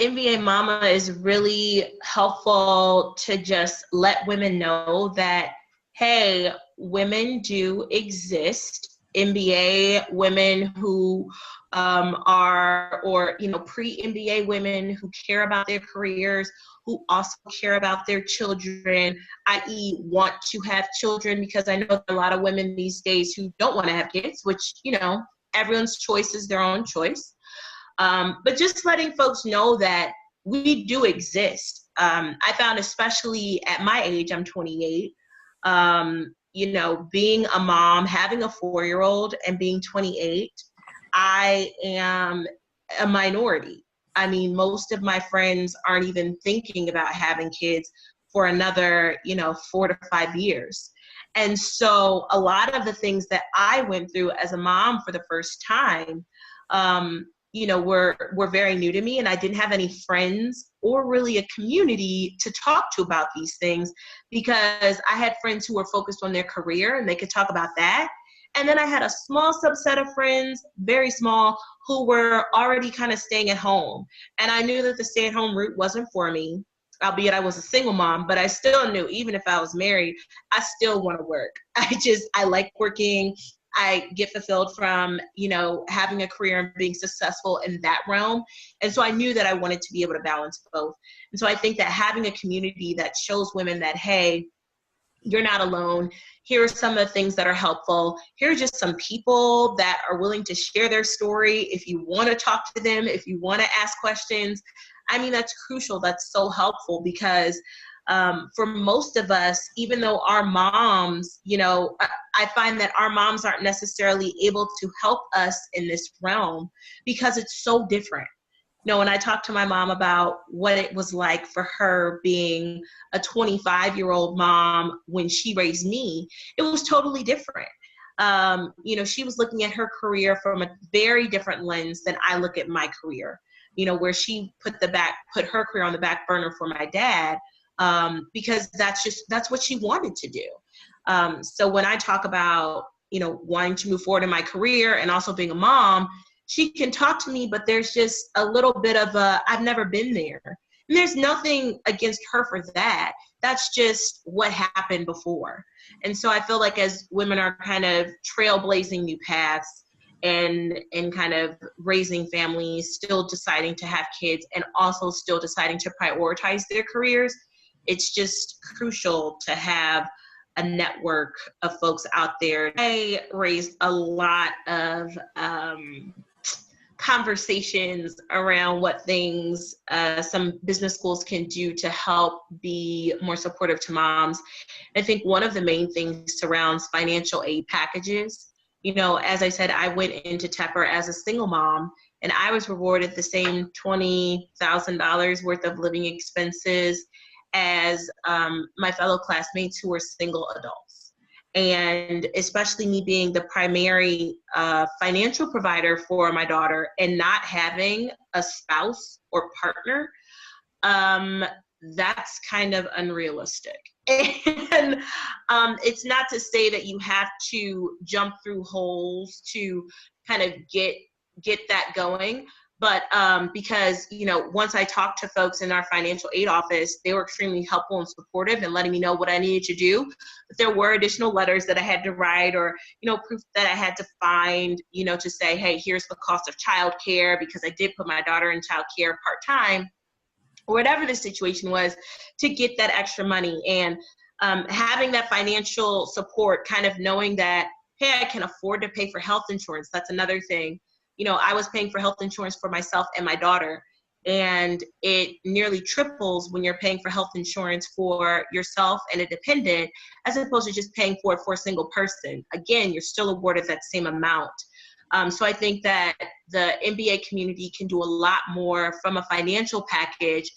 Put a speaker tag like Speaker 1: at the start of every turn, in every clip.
Speaker 1: MBA Mama is really helpful to just let women know that, hey, women do exist. MBA women who are, or, pre-MBA women who care about their careers, who also care about their children, i.e. want to have children, because I know there are a lot of women these days who don't want to have kids, which, everyone's choice is their own choice. But just letting folks know that we do exist. I found, especially at my age, I'm 28, being a mom, having a 4-year-old and being 28, I am a minority. I mean, most of my friends aren't even thinking about having kids for another, 4 to 5 years. And so a lot of the things that I went through as a mom for the first time, were very new to me, and I didn't have any friends or really a community to talk to about these things, because I had friends who were focused on their career and they could talk about that. And then I had a small subset of friends, very small, who were already kind of staying at home. And I knew that the stay-at-home route wasn't for me, albeit I was a single mom, but I still knew, even if I was married, I still want to work. I like working. I get fulfilled from, having a career and being successful in that realm. And so I knew that I wanted to be able to balance both. And so I think that having a community that shows women that, hey, you're not alone. Here are some of the things that are helpful. Here are just some people that are willing to share their story. If you want to talk to them, if you want to ask questions, that's crucial. That's so helpful, because for most of us, even though our moms, I find that our moms aren't necessarily able to help us in this realm because it's so different. When I talked to my mom about what it was like for her being a 25-year-old mom when she raised me, it was totally different. She was looking at her career from a very different lens than I look at my career, where she put her career on the back burner for my dad, because that's what she wanted to do. So when I talk about, wanting to move forward in my career and also being a mom, she can talk to me, but there's just a little bit of I've never been there. And there's nothing against her for that. That's just what happened before. And so I feel like as women are kind of trailblazing new paths and kind of raising families, still deciding to have kids, and also still deciding to prioritize their careers, it's just crucial to have a network of folks out there. I raised a lot of conversations around what things some business schools can do to help be more supportive to moms. I think one of the main things surrounds financial aid packages. As I said, I went into Tepper as a single mom, and I was rewarded the same $20,000 worth of living expenses as my fellow classmates who were single adults. And especially me being the primary financial provider for my daughter and not having a spouse or partner, that's kind of unrealistic. And it's not to say that you have to jump through holes to kind of get that going. But because, once I talked to folks in our financial aid office, they were extremely helpful and supportive and letting me know what I needed to do. But there were additional letters that I had to write, or, proof that I had to find, to say, hey, here's the cost of childcare, because I did put my daughter in childcare part-time, or whatever the situation was, to get that extra money. And having that financial support, kind of knowing that, hey, I can afford to pay for health insurance. That's another thing. I was paying for health insurance for myself and my daughter, and it nearly triples when you're paying for health insurance for yourself and a dependent, as opposed to just paying for it for a single person. Again, you're still awarded that same amount. So I think that the MBA community can do a lot more from a financial package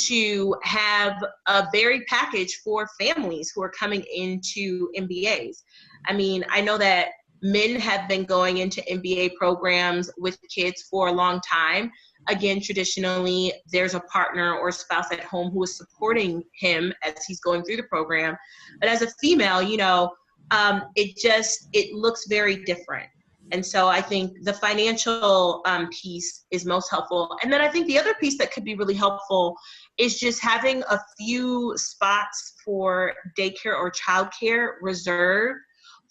Speaker 1: to have a varied package for families who are coming into MBAs. I know that men have been going into MBA programs with kids for a long time. Again, traditionally, there's a partner or spouse at home who is supporting him as he's going through the program. But as a female, it looks very different. And so I think the financial piece is most helpful. And then I think the other piece that could be really helpful is just having a few spots for daycare or childcare reserved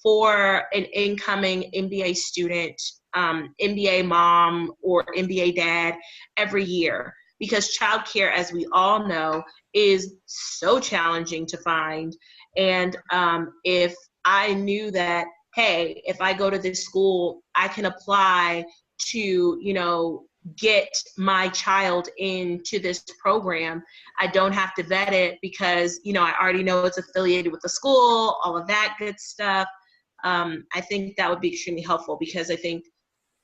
Speaker 1: for an incoming MBA student, MBA mom, or MBA dad every year. Because childcare, as we all know, is so challenging to find. And if I knew that, hey, if I go to this school, I can apply to, get my child into this program. I don't have to vet it because, I already know it's affiliated with the school, all of that good stuff. I think that would be extremely helpful because I think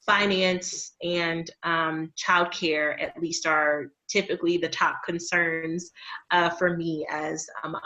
Speaker 1: finance and childcare, at least, are typically the top concerns for me as a mom.